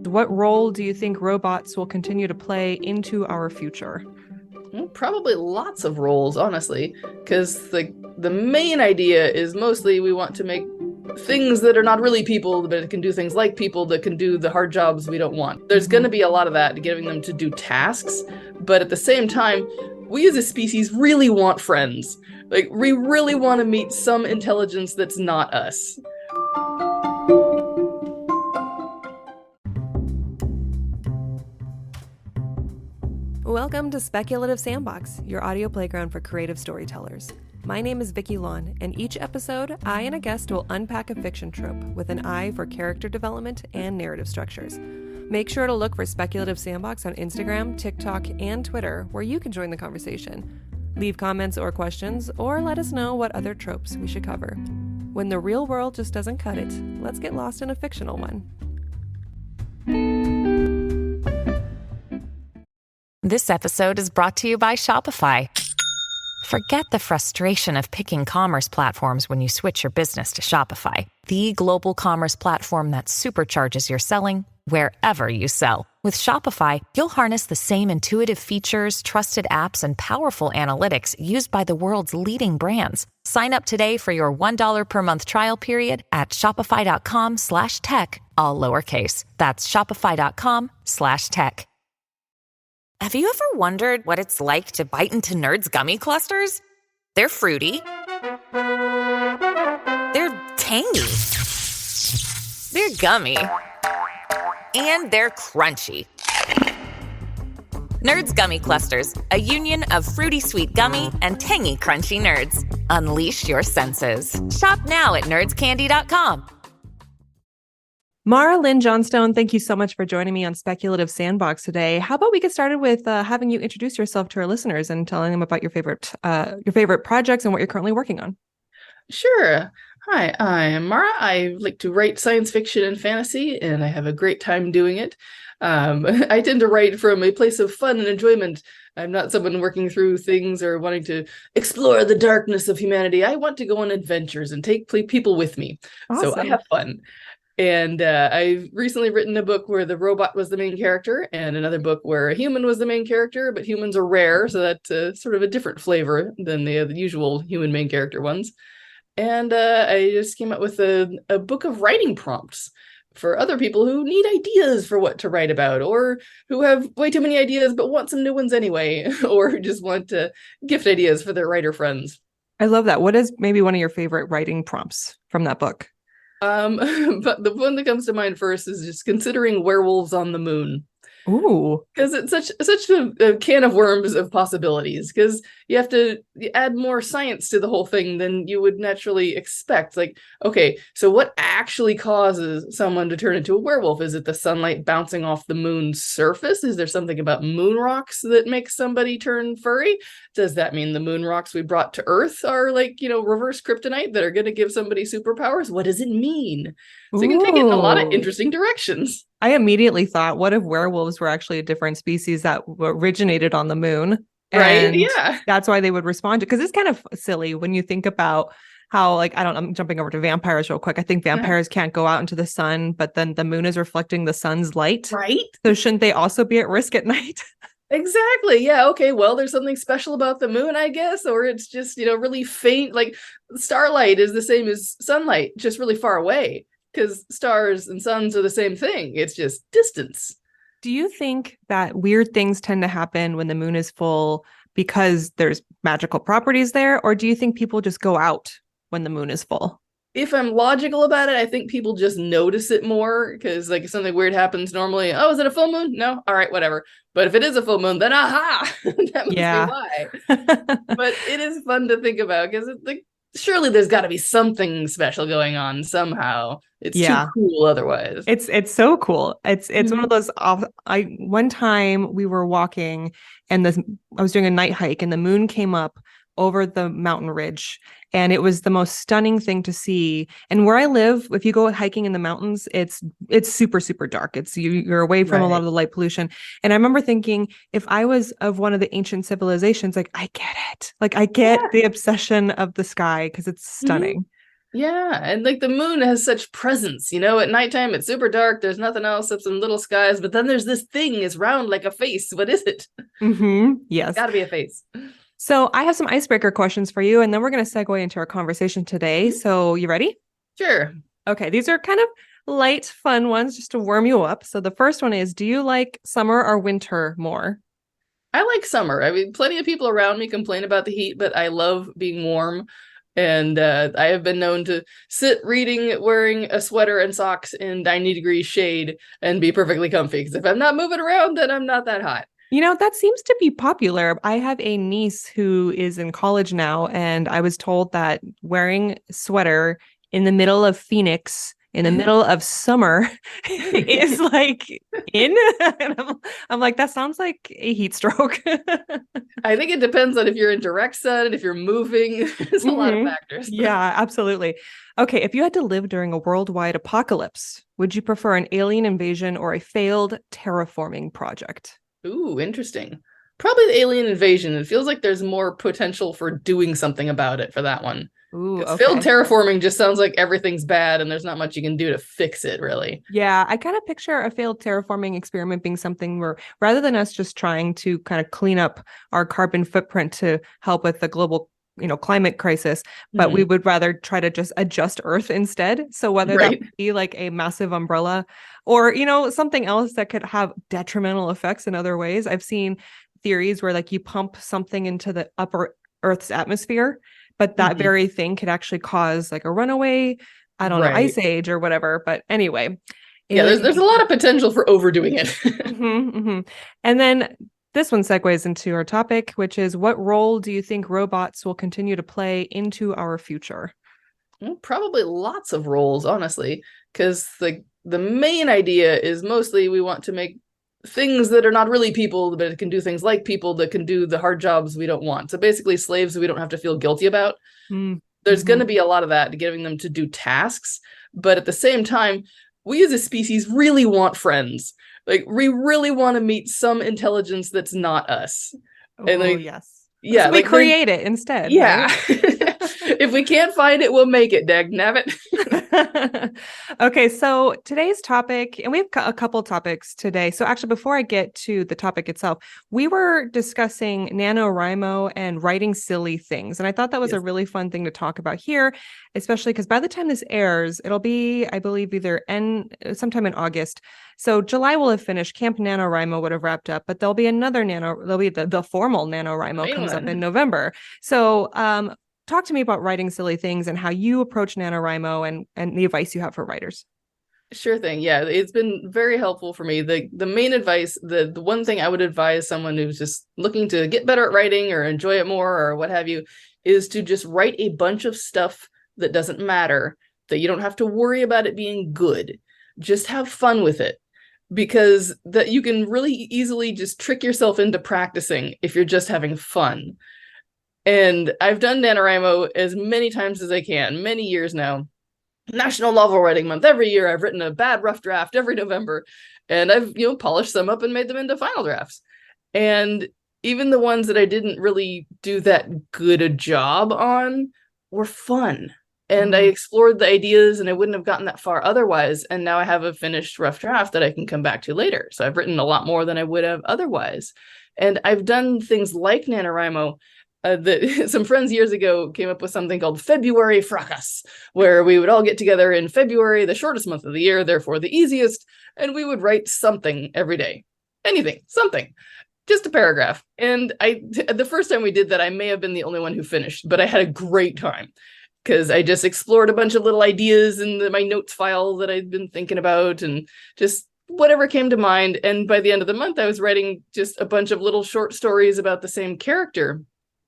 what role do you think robots will continue to play into our future? Probably lots of roles, honestly, because the main idea is mostly we want to make things that are not really people, but it can do things like people that can do the hard jobs we don't want. There's going to be a lot of that, giving them to do tasks, but at the same time, we as a species really want friends. Like, we really want to meet some intelligence that's not us. Welcome to Speculative Sandbox, your audio playground for creative storytellers. My name is Vicky Lawn, and each episode, I and a guest will unpack a fiction trope with an eye for character development and narrative structures. Make sure to look for Speculative Sandbox on Instagram, TikTok, and Twitter, where you can join the conversation. Leave comments or questions, or let us know what other tropes we should cover. When the real world just doesn't cut it, let's get lost in a fictional one. This episode is brought to you by Shopify. Forget the frustration of picking commerce platforms when you switch your business to Shopify, the global commerce platform that supercharges your selling wherever you sell. With Shopify, you'll harness the same intuitive features, trusted apps, and powerful analytics used by the world's leading brands. Sign up today for your $1 per month trial period at shopify.com/tech, all lowercase. That's shopify.com/tech. Have you ever wondered what it's like to bite into Nerds gummy clusters? They're fruity. They're tangy. They're gummy. And they're crunchy. Nerds Gummy Clusters, a union of fruity sweet gummy and tangy crunchy nerds. Unleash your senses. Shop now at nerdscandy.com. Mara Lynn Johnstone, thank you so much for joining me on Speculative Sandbox today. How about we get started with having you introduce yourself to our listeners and telling them about your favorite projects and what you're currently working on? Sure. Hi, I'm Mara. I like to write science fiction and fantasy, and I have a great time doing it. I tend to write from a place of fun and enjoyment. I'm not someone working through things or wanting to explore the darkness of humanity. I want to go on adventures and take people with me. Awesome. So I have fun. And I've recently written a book where the robot was the main character, and another book where a human was the main character, but humans are rare, so that's sort of a different flavor than the usual human main character ones. And I just came up with a book of writing prompts for other people who need ideas for what to write about, or who have way too many ideas but want some new ones anyway, or who just want to gift ideas for their writer friends. I love that. What is maybe one of your favorite writing prompts from that book? But the one that comes to mind first is just considering werewolves on the moon. Ooh, because it's such a can of worms of possibilities, because you have to add more science to the whole thing than you would naturally expect. Like, okay, so what actually causes someone to turn into a werewolf? Is it the sunlight bouncing off the moon's surface? Is there something about moon rocks that makes somebody turn furry? Does that mean the moon rocks we brought to Earth are reverse kryptonite that are going to give somebody superpowers? What does it mean? So you can take it in a lot of interesting directions. I immediately thought, what if werewolves were actually a different species that originated on the moon? Right? Yeah. That's why they would respond to, because it's kind of silly when you think about how, I'm jumping over to vampires real quick. I think vampires can't go out into the sun, but then the moon is reflecting the sun's light. Right. So shouldn't they also be at risk at night? Exactly. Yeah. Okay. Well, there's something special about the moon, I guess, or it's just, really faint. Like, starlight is the same as sunlight, just really far away. Because stars and suns are the same thing. It's just distance. Do you think that weird things tend to happen when the moon is full because there's magical properties there? Or do you think people just go out when the moon is full? If I'm logical about it, I think people just notice it more, because if something weird happens normally, oh, is it a full moon? No? All right, whatever. But if it is a full moon, then aha! That must be why. But it is fun to think about, because surely there's got to be something special going on somehow. It's too cool otherwise. It's so cool. It's one of those one time we were walking and I was doing a night hike and the moon came up over the mountain ridge, and it was the most stunning thing to see. And where I live, if you go hiking in the mountains, it's super, super dark. You're away from a lot of the light pollution. And I remember thinking, if I was of one of the ancient civilizations, I get it. I get the obsession of the sky because it's stunning. Yeah, and like the moon has such presence, at nighttime it's super dark, there's nothing else except some little skies, but then there's this thing, it's round like a face. What is it? Yes. Gotta be a face. So I have some icebreaker questions for you, and then we're going to segue into our conversation today. So you ready? Sure. Okay, these are kind of light, fun ones just to warm you up. So the first one is, do you like summer or winter more? I like summer. I mean, plenty of people around me complain about the heat, but I love being warm. And I have been known to sit reading, wearing a sweater and socks in 90-degree shade and be perfectly comfy. Because if I'm not moving around, then I'm not that hot. That seems to be popular. I have a niece who is in college now, and I was told that wearing a sweater in the middle of Phoenix, in the middle of summer, is like in. And I'm like, that sounds like a heat stroke. I think it depends on if you're in direct sun, if you're moving. There's a lot of factors. Yeah, absolutely. Okay, if you had to live during a worldwide apocalypse, would you prefer an alien invasion or a failed terraforming project? Ooh, interesting. Probably the alien invasion. It feels like there's more potential for doing something about it for that one. Ooh, okay. Failed terraforming just sounds like everything's bad and there's not much you can do to fix it, really. Yeah, I kind of picture a failed terraforming experiment being something where rather than us just trying to kind of clean up our carbon footprint to help with the global climate crisis, but we would rather try to just adjust Earth instead. So whether that would be like a massive umbrella or, something else that could have detrimental effects in other ways. I've seen theories where like you pump something into the upper Earth's atmosphere, but that very thing could actually cause like a runaway, I don't know, ice age or whatever. But anyway. Yeah, there's a lot of potential for overdoing it. And then this one segues into our topic, which is, what role do you think robots will continue to play into our future? Well, probably lots of roles, honestly, because the main idea is mostly we want to make things that are not really people, but it can do things like people that can do the hard jobs we don't want. So basically slaves we don't have to feel guilty about. There's going to be a lot of that, giving them to do tasks. But at the same time, we as a species really want friends. Like, we really want to meet some intelligence that's not us. And yes. Yeah. So we create it instead. Yeah. Right? If we can't find it, we'll make it, dag nabbit. Okay, so today's topic, and we have a couple topics today. So actually, before I get to the topic itself, we were discussing NaNoWriMo and writing silly things. And I thought that was a really fun thing to talk about here, especially because by the time this airs, it'll be, I believe, sometime in August. So July will have finished. Camp NaNoWriMo would have wrapped up, but there'll be there'll be the formal NaNoWriMo comes up in November. So talk to me about writing silly things and how you approach NaNoWriMo and the advice you have for writers. Sure thing. Yeah, it's been very helpful for me. The main advice, the one thing I would advise someone who's just looking to get better at writing or enjoy it more or what have you, is to just write a bunch of stuff that doesn't matter, that you don't have to worry about it being good. Just have fun with it, because that you can really easily just trick yourself into practicing if you're just having fun. And I've done NaNoWriMo as many times as I can, many years now. National Novel Writing Month every year. I've written a bad rough draft every November, and I've polished some up and made them into final drafts. And even the ones that I didn't really do that good a job on were fun. And I explored the ideas, and I wouldn't have gotten that far otherwise. And now I have a finished rough draft that I can come back to later. So I've written a lot more than I would have otherwise. And I've done things like NaNoWriMo. Some friends years ago came up with something called February Fracas, where we would all get together in February, the shortest month of the year, therefore the easiest, and we would write something every day. Anything, something, just a paragraph. And the first time we did that, I may have been the only one who finished, but I had a great time because I just explored a bunch of little ideas in my notes file that I'd been thinking about, and just whatever came to mind. And by the end of the month, I was writing just a bunch of little short stories about the same character,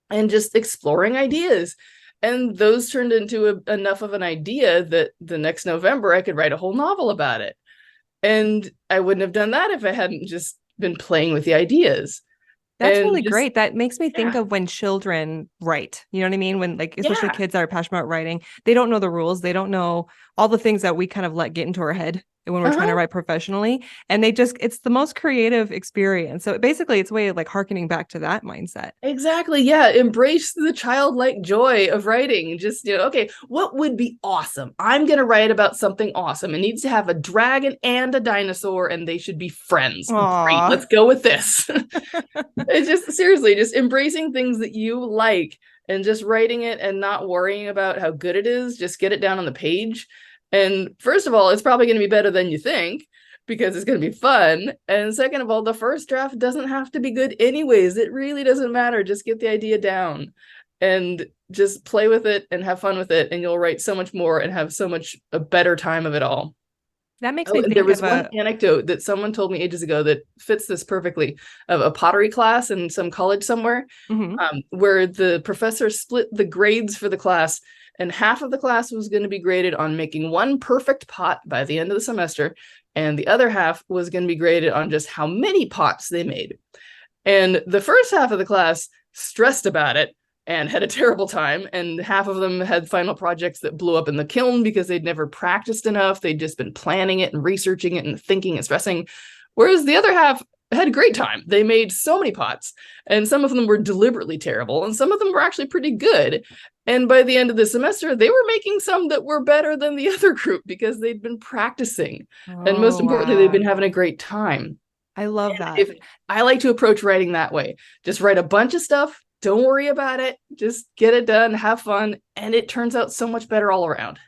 and just exploring ideas. And those turned into enough of an idea that the next November I could write a whole novel about it. And I wouldn't have done that if I hadn't just been playing with the ideas. That's really great. That makes me think of when children write. You know what I mean? When, like, especially kids that are passionate about writing, they don't know the rules. They don't know all the things that we kind of let get into our head when we're trying to write professionally. And it's the most creative experience. So basically it's a way of like harkening back to that mindset. Exactly. Yeah. Embrace the childlike joy of writing. Just, okay, what would be awesome? I'm going to write about something awesome. It needs to have a dragon and a dinosaur, and they should be friends. Aww. Great. Let's go with this. It's just seriously just embracing things that you like and just writing it and not worrying about how good it is. Just get it down on the page. And first of all, it's probably going to be better than you think because it's going to be fun. And second of all, the first draft doesn't have to be good anyways. It really doesn't matter. Just get the idea down and just play with it and have fun with it. And you'll write so much more and have so much a better time of it all. That makes me think there was one anecdote that someone told me ages ago that fits this perfectly, of a pottery class in some college somewhere, where the professor split the grades for the class, and half of the class was going to be graded on making one perfect pot by the end of the semester, and the other half was going to be graded on just how many pots they made. And the first half of the class stressed about it and had a terrible time, and half of them had final projects that blew up in the kiln because they'd never practiced enough. They'd just been planning it and researching it and thinking and stressing, whereas the other half had a great time. They made so many pots, and some of them were deliberately terrible, and some of them were actually pretty good. And by the end of the semester, they were making some that were better than the other group because they'd been practicing. And most importantly, they'd been having a great time. I love that. I like to approach writing that way. Just write a bunch of stuff. Don't worry about it. Just get it done, have fun, and it turns out so much better all around.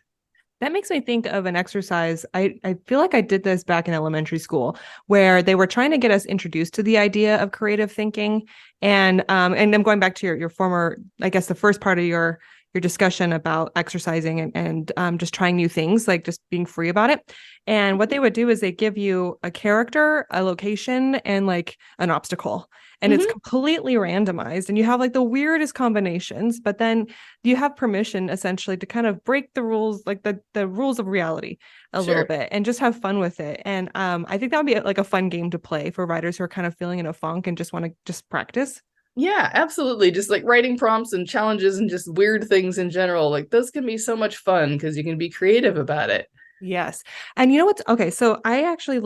That makes me think of an exercise. I feel like I did this back in elementary school, where they were trying to get us introduced to the idea of creative thinking. And I'm going back to your former, I guess, the first part of your discussion about exercising and just trying new things, like just being free about it. And what they would do is they give you a character, a location, and like an obstacle. And it's completely randomized, and you have like the weirdest combinations, but then you have permission essentially to kind of break the rules, like the rules of reality a little bit, and just have fun with it. And I think that would be like a fun game to play for writers who are kind of feeling in a funk and just want to just practice. Yeah, absolutely. Just like writing prompts and challenges and just weird things in general. Like those can be so much fun because you can be creative about it. Yes. And you know what's okay. So I actually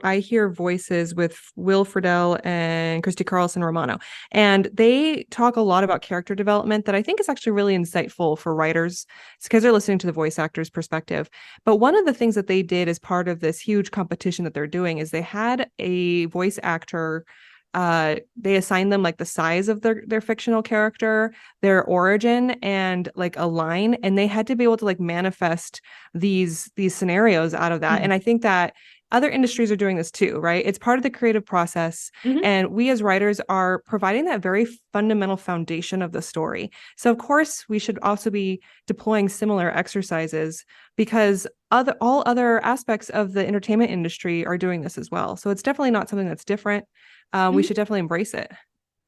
I hear voices with Will Friedle and Christy Carlson Romano, and they talk a lot about character development that I think is actually really insightful for writers. It's because they're listening to the voice actor's perspective. But one of the things that they did as part of this huge competition that they're doing is they had a voice actor. They assigned them like the size of their fictional character, their origin, and like a line, and they had to be able to like manifest these scenarios out of that. And I think that other industries are doing this too, right? It's part of the creative process. And we as writers are providing that very fundamental foundation of the story. So of course we should also be deploying similar exercises because all other aspects of the entertainment industry are doing this as well. So it's definitely not something that's different. We should definitely embrace it.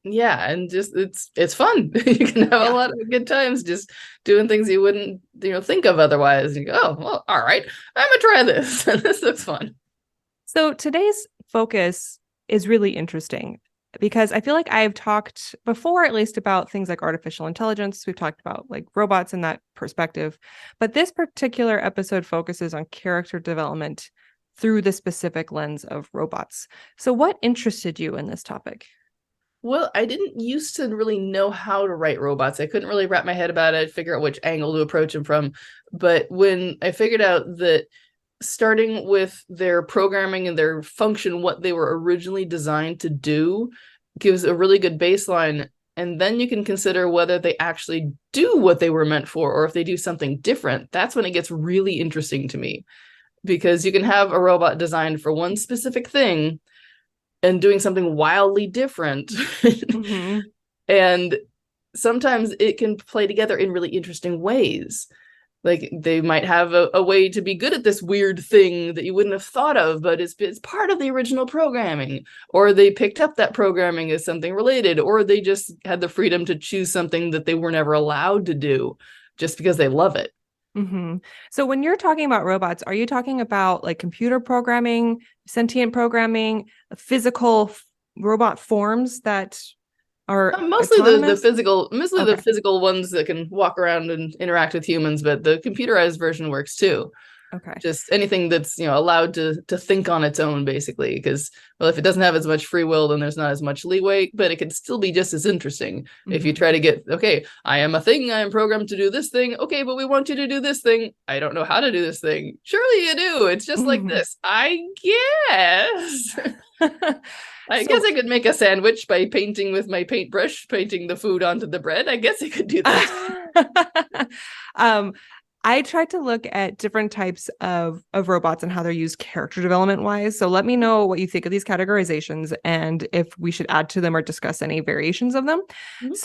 Yeah, and just it's fun. You can have a lot of good times just doing things you wouldn't think of otherwise. You go, oh well, all right, I'm gonna try this. This looks fun. So today's focus is really interesting because I feel like I've talked before, at least, about things like artificial intelligence. We've talked about like robots in that perspective, but this particular episode focuses on character development through the specific lens of robots. So what interested you in this topic? Well, I didn't used to really know how to write robots. I couldn't really wrap my head about it, figure out which angle to approach them from. But when I figured out that starting with their programming and their function, what they were originally designed to do, gives a really good baseline. And then you can consider whether they actually do what they were meant for, or if they do something different. That's when it gets really interesting to me. Because you can have a robot designed for one specific thing and doing something wildly different. And sometimes it can play together in really interesting ways. Like they might have a way to be good at this weird thing that you wouldn't have thought of, but it's part of the original programming. Or they picked up that programming as something related, or they just had the freedom to choose something that they were never allowed to do just because they love it. So when you're talking about robots, are you talking about like computer programming, sentient programming, physical robot forms that are mostly the physical ones that can walk around and interact with humans, but the computerized version works too. Okay. Just anything that's, allowed to think on its own, basically. Because, well, if it doesn't have as much free will, then there's not as much leeway, but it can still be just as interesting. If you try to get, okay, I am a thing, I am programmed to do this thing. Okay, but we want you to do this thing. I don't know how to do this thing. Surely you do. It's just like this. I guess. I guess I could make a sandwich by painting with my paintbrush, painting the food onto the bread. I guess I could do that. I tried to look at different types of robots and how they're used character development wise. So let me know what you think of these categorizations and if we should add to them or discuss any variations of them.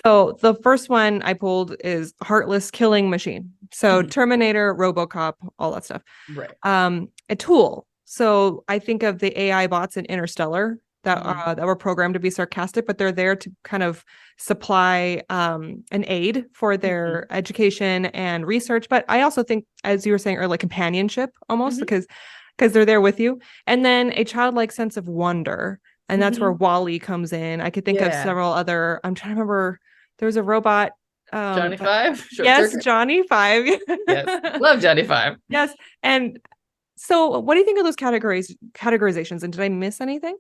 So the first one I pulled is heartless killing machine. So Terminator, RoboCop, all that stuff. Right. A tool. So I think of the AI bots in Interstellar that were programmed to be sarcastic, but they're there to kind of supply an aid for their education and research. But I also think, as you were saying earlier, like companionship almost, because they're there with you. And then a childlike sense of wonder. And that's where Wall-E comes in. I could think of several other, I'm trying to remember, there was a robot. Johnny Five? Yes, Johnny Five. Yes, love Johnny Five. Yes. And so what do you think of those categorizations? And did I miss anything?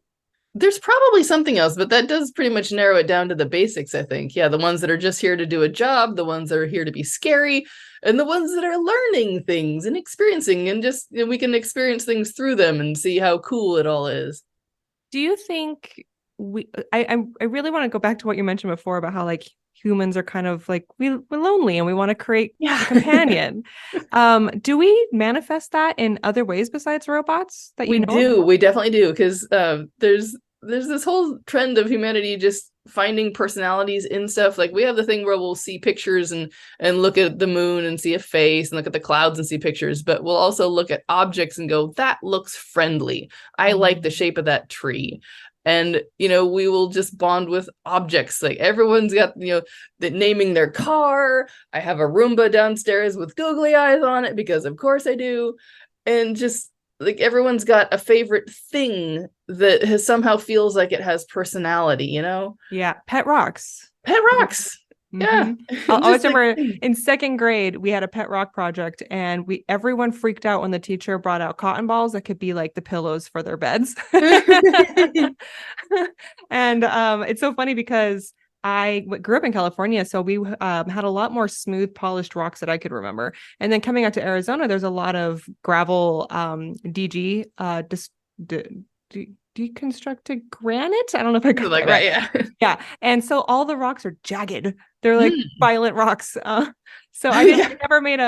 There's probably something else, but that does pretty much narrow it down to the basics, I think. Yeah, the ones that are just here to do a job, the ones that are here to be scary, and the ones that are learning things and experiencing, and just we can experience things through them and see how cool it all is. Do you think I really want to go back to what you mentioned before about how like humans are kind of like we're lonely and we want to create a companion. Do we manifest that in other ways besides robots that we do? We definitely do, because there's this whole trend of humanity just finding personalities in stuff. Like we have the thing where we'll see pictures and look at the moon and see a face and look at the clouds and see pictures, but we'll also look at objects and go, that looks friendly. I like the shape of that tree. And, we will just bond with objects. Like everyone's got, the naming their car. I have a Roomba downstairs with googly eyes on it because of course I do. And just like everyone's got a favorite thing that somehow feels like it has personality, Yeah. Pet rocks. Yeah. I always remember in second grade, we had a pet rock project and everyone freaked out when the teacher brought out cotton balls that could be like the pillows for their beds. And it's so funny because I grew up in California, so we had a lot more smooth, polished rocks that I could remember. And then coming out to Arizona, there's a lot of gravel DG, deconstructed granite. I don't know if I got like that right. Yeah. Yeah. And so all the rocks are jagged. They're like violent rocks. So I never made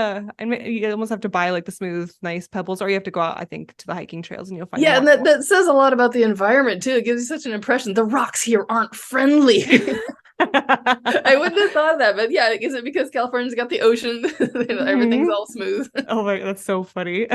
you almost have to buy like the smooth, nice pebbles, or you have to go out, I think, to the hiking trails and you'll find. Yeah. And that says a lot about the environment too. It gives you such an impression. The rocks here aren't friendly. I wouldn't have thought of that, but yeah, is it because California's got the ocean? Everything's all smooth. Oh my, that's so funny.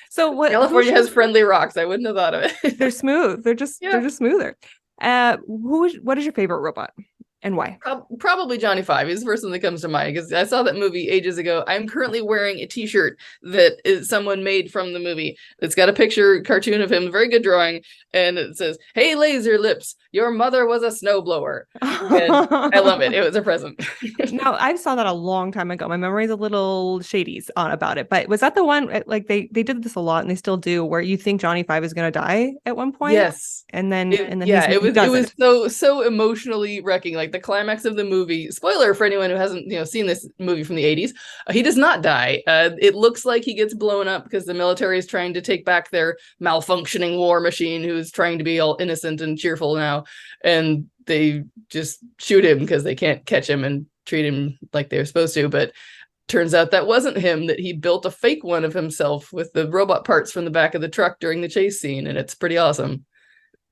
So what? California has friendly rocks. I wouldn't have thought of it. They're smooth. They're just smoother. What is your favorite robot and why? Probably Johnny Five. He's the first one that comes to mind because I saw that movie ages ago. I'm currently wearing a t-shirt that is someone made from the movie. It's got a cartoon of him, very good drawing, and it says, "Hey, laser lips, your mother was a snowblower." And I love it. It was a present. Now, I saw that a long time ago. My memory's a little shady about it, but was that the one, like they did this a lot and they still do, where you think Johnny Five is going to die at one point? Yes. And then it was so emotionally wrecking. Like the climax of the movie, spoiler for anyone who hasn't seen this movie from the 80s, he does not die. It looks like he gets blown up because the military is trying to take back their malfunctioning war machine who's trying to be all innocent and cheerful now, and they just shoot him because they can't catch him and treat him like they're supposed to. But turns out that wasn't him, that he built a fake one of himself with the robot parts from the back of the truck during the chase scene, and it's pretty awesome.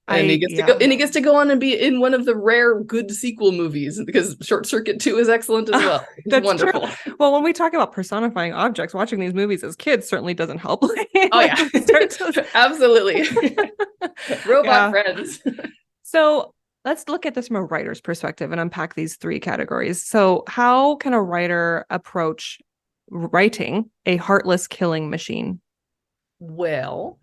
And he gets to go on and be in one of the rare good sequel movies because Short Circuit 2 is excellent as well. That's wonderful. True. Well, when we talk about personifying objects, watching these movies as kids certainly doesn't help. Oh yeah, absolutely. Robot friends. So let's look at this from a writer's perspective and unpack these three categories. So how can a writer approach writing a heartless killing machine? Well,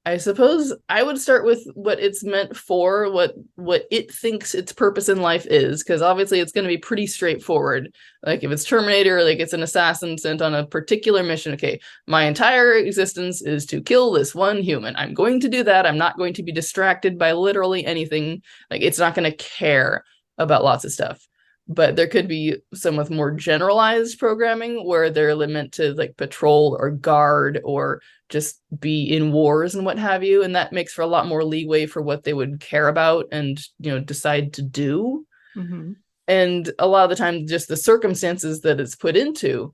I suppose I would start with what it's meant for, what it thinks its purpose in life is, because obviously it's going to be pretty straightforward. Like if it's Terminator, like it's an assassin sent on a particular mission. Okay, my entire existence is to kill this one human. I'm going to do that. I'm not going to be distracted by literally anything. Like it's not going to care about lots of stuff. But there could be some with more generalized programming where they're meant to like patrol or guard or just be in wars and what have you. And that makes for a lot more leeway for what they would care about and, decide to do. Mm-hmm. And a lot of the time, just the circumstances that it's put into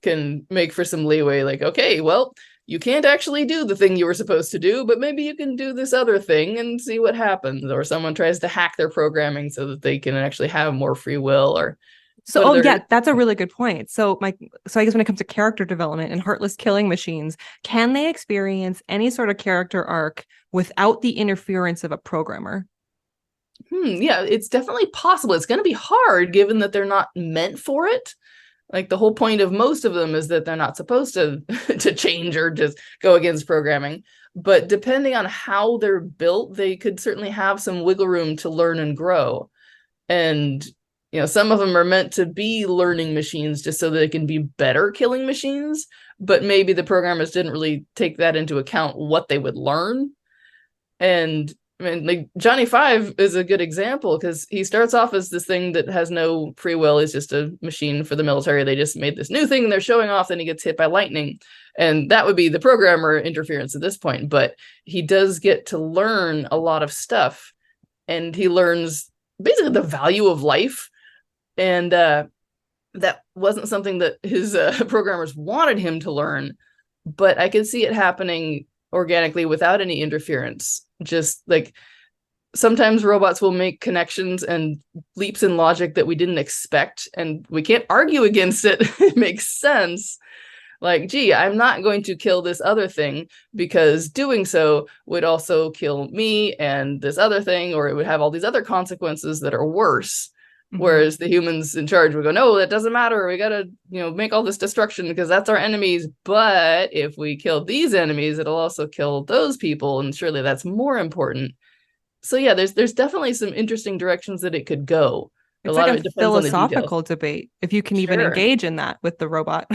can make for some leeway. Like, okay, well, you can't actually do the thing you were supposed to do, but maybe you can do this other thing and see what happens. Or someone tries to hack their programming so that they can actually have more free will. Or that's a really good point. So I guess when it comes to character development and heartless killing machines, can they experience any sort of character arc without the interference of a programmer? Yeah, it's definitely possible. It's going to be hard given that they're not meant for it. Like the whole point of most of them is that they're not supposed to change or just go against programming. But depending on how they're built, they could certainly have some wiggle room to learn and grow. And, some of them are meant to be learning machines just so they can be better killing machines. But maybe the programmers didn't really take that into account, what they would learn. And I mean, like Johnny Five is a good example because he starts off as this thing that has no free will. He's just a machine for the military. They just made this new thing and they're showing off. Then he gets hit by lightning. And that would be the programmer interference at this point. But he does get to learn a lot of stuff. And he learns basically the value of life. And that wasn't something that his programmers wanted him to learn. But I could see it happening organically without any interference. Just like sometimes robots will make connections and leaps in logic that we didn't expect, and we can't argue against it. It makes sense. Like, gee, I'm not going to kill this other thing because doing so would also kill me and this other thing, or it would have all these other consequences that are worse. Mm-hmm. Whereas the humans in charge would go, no, that doesn't matter. We got to, make all this destruction because that's our enemies. But if we kill these enemies, it'll also kill those people. And surely that's more important. So yeah, there's definitely some interesting directions that it could go. It's like a philosophical debate, if you can even engage in that with the robot.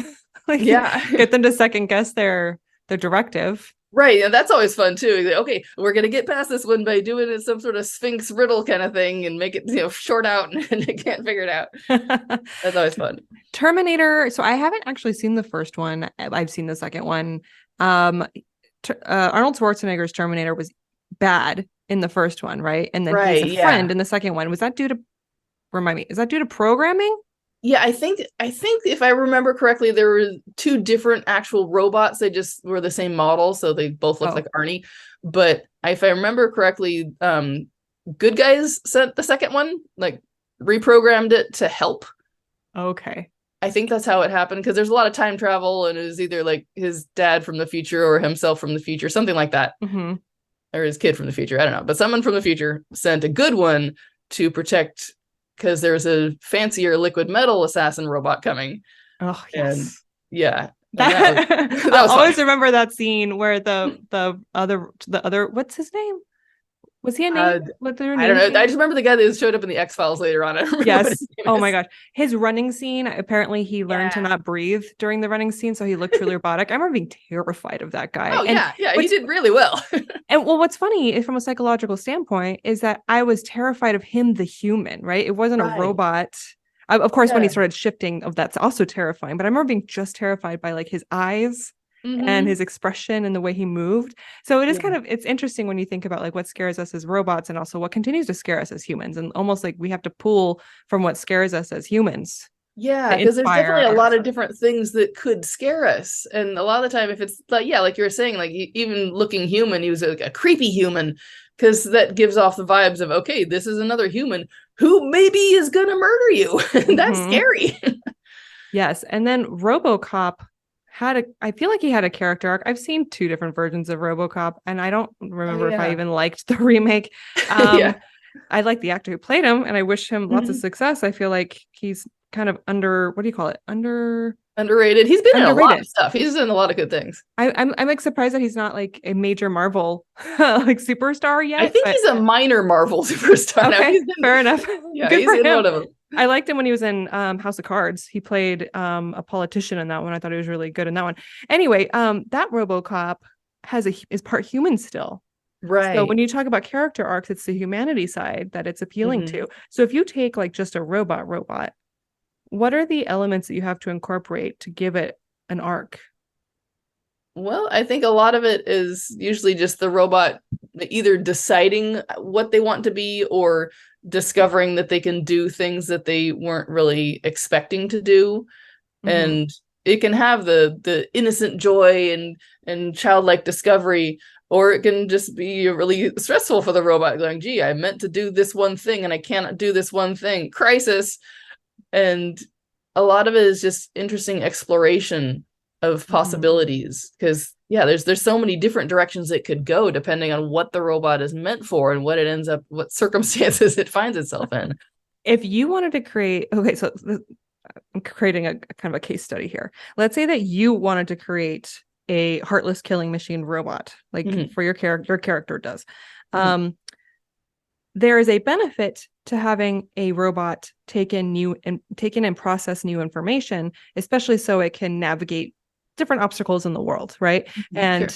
Get them to second guess their directive. Right, and that's always fun too. Okay, we're gonna get past this one by doing it some sort of Sphinx riddle kind of thing and make it short out and they can't figure it out. That's always fun. Terminator. So I haven't actually seen the first one. I've seen the second one. Arnold Schwarzenegger's Terminator was bad in the first one, right? And then he's a friend in the second one. Was that due to, remind me, is that due to programming? Yeah, I think if I remember correctly, there were two different actual robots. They just were the same model, so they both look like Arnie. But if I remember correctly, good guys sent the second one, like reprogrammed it to help. Okay. I think that's how it happened, because there's a lot of time travel, and it was either like his dad from the future or himself from the future, something like that. Mm-hmm. Or his kid from the future. I don't know. But someone from the future sent a good one to protect, because there's a fancier liquid metal assassin robot coming. Oh, yes. And yeah. I always remember that scene where the other, what's his name? Was he a name? I don't know. I just remember the guy that showed up in the X-Files later on. Yes. Oh my gosh. His running scene, apparently he learned to not breathe during the running scene, so he looked really robotic. I remember being terrified of that guy. Oh, yeah. He did really well. And what's funny is, from a psychological standpoint, is that I was terrified of him, the human, right? It wasn't a robot. Of course, when he started shifting, that's also terrifying. But I remember being just terrified by like his eyes. Mm-hmm. And his expression and the way he moved. So it is it's interesting when you think about like what scares us as robots and also what continues to scare us as humans. And almost like we have to pull from what scares us as humans. Yeah, because there's definitely a lot of different things that could scare us. And a lot of the time, if it's like, like you were saying, like even looking human, he was like a creepy human, because that gives off the vibes of, okay, this is another human who maybe is going to murder you. That's scary. Yes. And then RoboCop I feel like he had a character arc. I've seen two different versions of RoboCop, and I don't remember if I even liked the remake. I like the actor who played him, and I wish him lots of success. I feel like he's kind of Underrated. He's been in a lot Underrated. of stuff. He's in a lot of good things. I'm like surprised that he's not like a major Marvel like superstar yet. I think he's a minor Marvel superstar now. Okay, fair enough. Yeah, Good he's for in him. one of them. I liked him when he was in House of Cards. He played a politician in that one. I thought he was really good in that one. Anyway, that RoboCop is part human still. Right. So when you talk about character arcs, it's the humanity side that it's appealing to. So if you take like just a robot, what are the elements that you have to incorporate to give it an arc? Well, I think a lot of it is usually just the robot either deciding what they want to be or discovering that they can do things that they weren't really expecting to do. And it can have the innocent joy and childlike discovery, or it can just be really stressful for the robot going, gee, I meant to do this one thing and I cannot do this one thing. Crisis. And a lot of it is just interesting exploration of possibilities, because there's so many different directions it could go depending on what the robot is meant for and what circumstances it finds itself in. If you wanted to create, so I'm creating a kind of a case study here. Let's say that you wanted to create a heartless killing machine robot, like for your character does. There is a benefit to having a robot take in and process new information, especially so it can navigate different obstacles in the world, right? And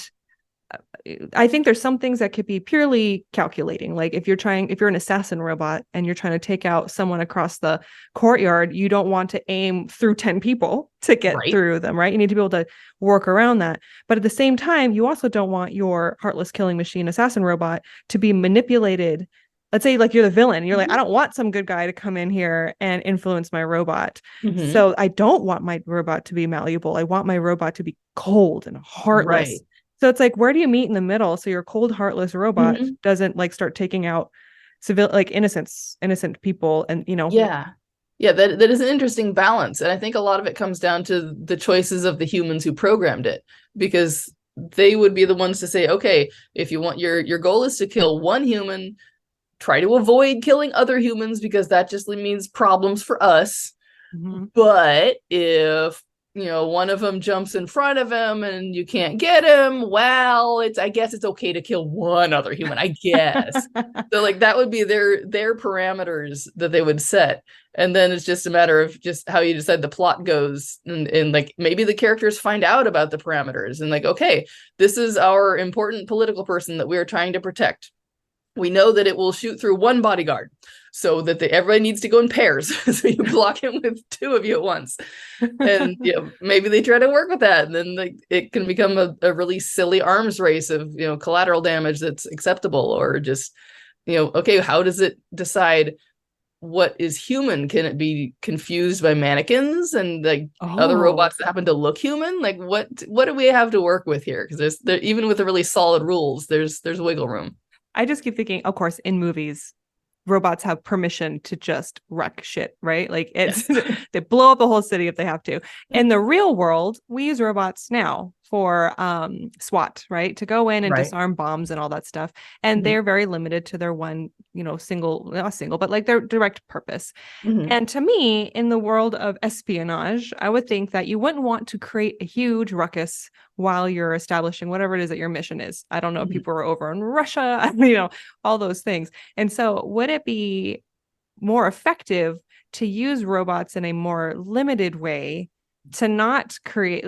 I think there's some things that could be purely calculating. Like if you're an assassin robot and you're trying to take out someone across the courtyard, you don't want to aim through 10 people to get through them, right? You need to be able to work around that. But at the same time, you also don't want your heartless killing machine assassin robot to be manipulated. Let's say like you're the villain and you're like, I don't want some good guy to come in here and influence my robot. So I don't want my robot to be malleable. I want my robot to be cold and heartless. Right. So it's like, where do you meet in the middle? So your cold, heartless robot doesn't like start taking out innocent people and, Yeah, that is an interesting balance. And I think a lot of it comes down to the choices of the humans who programmed it, because they would be the ones to say, okay, if you want your goal is to kill one human, try to avoid killing other humans because that just means problems for us. But if one of them jumps in front of him and you can't get him, well, I guess it's okay to kill one other human, I guess. So like that would be their parameters that they would set. And then it's just a matter of just how you decide the plot goes. And like maybe the characters find out about the parameters and like, okay, this is our important political person that we are trying to protect. We know that it will shoot through one bodyguard, so that everybody needs to go in pairs. So you block him with two of you at once. And maybe they try to work with that. And then it can become a really silly arms race of, collateral damage that's acceptable, or just, okay, how does it decide what is human? Can it be confused by mannequins and other robots that happen to look human? Like what do we have to work with here? Because even with the really solid rules, there's wiggle room. I just keep thinking, of course, in movies, robots have permission to just wreck shit, right? Like they blow up the whole city if they have to. In the real world, we use robots now for SWAT, right? To go in and disarm bombs and all that stuff. And they're very limited to their one, not single, but like their direct purpose. And to me, in the world of espionage, I would think that you wouldn't want to create a huge ruckus while you're establishing whatever it is that your mission is. I don't know if people are over in Russia, all those things. And so would it be more effective to use robots in a more limited way to not create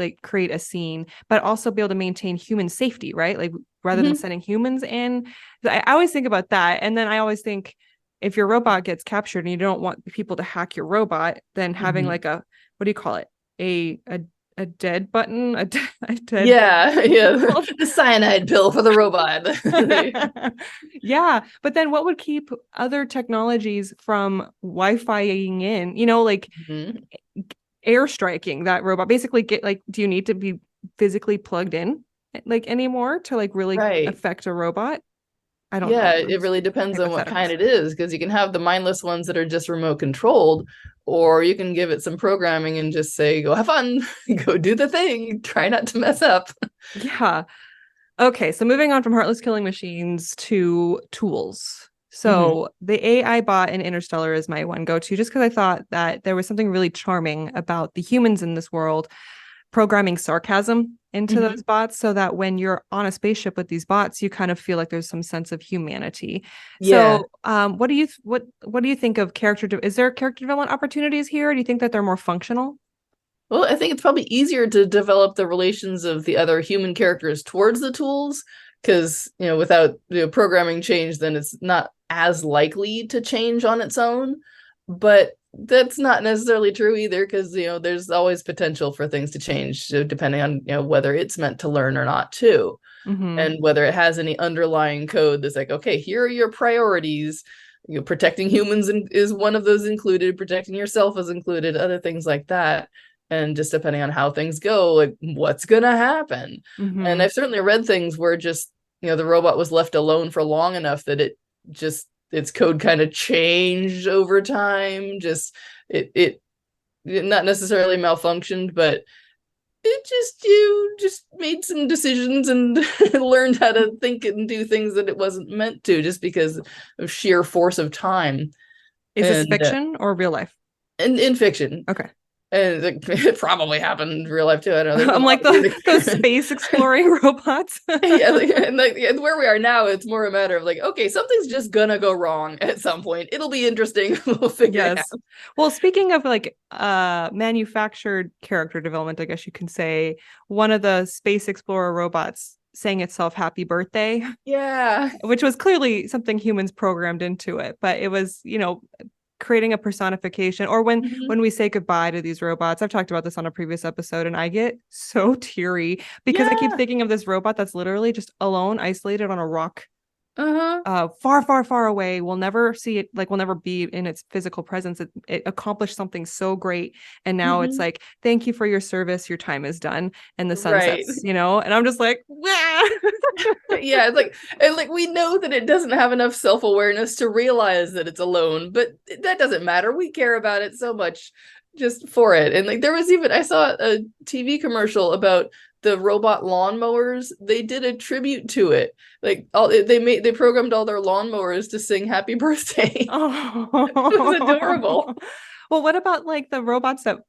a scene, but also be able to maintain human safety, right? Like rather than sending humans in. I always think about that. And then I always think if your robot gets captured and you don't want people to hack your robot, then having like what do you call it? A dead button, a dead the cyanide pill for the robot. But then what would keep other technologies from Wi-Fiing in, airstriking that robot? Basically do you need to be physically plugged in anymore to really affect a robot? I don't know. It really depends on what kind it is, because you can have the mindless ones that are just remote controlled, or you can give it some programming and just say, go have fun, go do the thing, try not to mess up. Okay, so moving on from heartless killing machines to tools. So the AI bot in Interstellar is my one go-to, just because I thought that there was something really charming about the humans in this world programming sarcasm into those bots, so that when you're on a spaceship with these bots, you kind of feel like there's some sense of humanity. Yeah. So what do you think of is there character development opportunities here? Or do you think that they're more functional? Well, I think it's probably easier to develop the relations of the other human characters towards the tools, because, without programming change, then it's not as likely to change on its own. But that's not necessarily true either, because there's always potential for things to change, depending on whether it's meant to learn or not too, and whether it has any underlying code that's like, okay, here are your priorities. Protecting humans is one of those included. Protecting yourself is included. Other things like that. And just depending on how things go, like what's gonna happen. And I've certainly read things where just the robot was left alone for long enough that its code kind of changed over time. Just it not necessarily malfunctioned, but it just made some decisions and learned how to think and do things that it wasn't meant to, just because of sheer force of time. Is this fiction or real life? In fiction. Okay. And it probably happened in real life too. I don't know. I'm like those space exploring robots. And where we are now, it's more a matter of like, okay, something's just gonna go wrong at some point. It'll be interesting. We'll figure it out. Well, speaking of like manufactured character development, I guess you can say, one of the space explorer robots sang itself happy birthday. Yeah. Which was clearly something humans programmed into it, but it was, creating a personification. Or when we say goodbye to these robots, I've talked about this on a previous episode, and I get so teary because I keep thinking of this robot that's literally just alone, isolated on a rock, far away. We'll never see it, like we'll never be in its physical presence. It accomplished something so great, and now it's like, thank you for your service, your time is done, and the sun sets, and I'm just like, yeah, it's like we know that it doesn't have enough self-awareness to realize that it's alone, but that doesn't matter. We care about it so much just for it. And like there was I saw a TV commercial about the robot lawnmowers. They did a tribute to it. Like they programmed all their lawnmowers to sing happy birthday. Oh. It was adorable. Well, what about like the robots that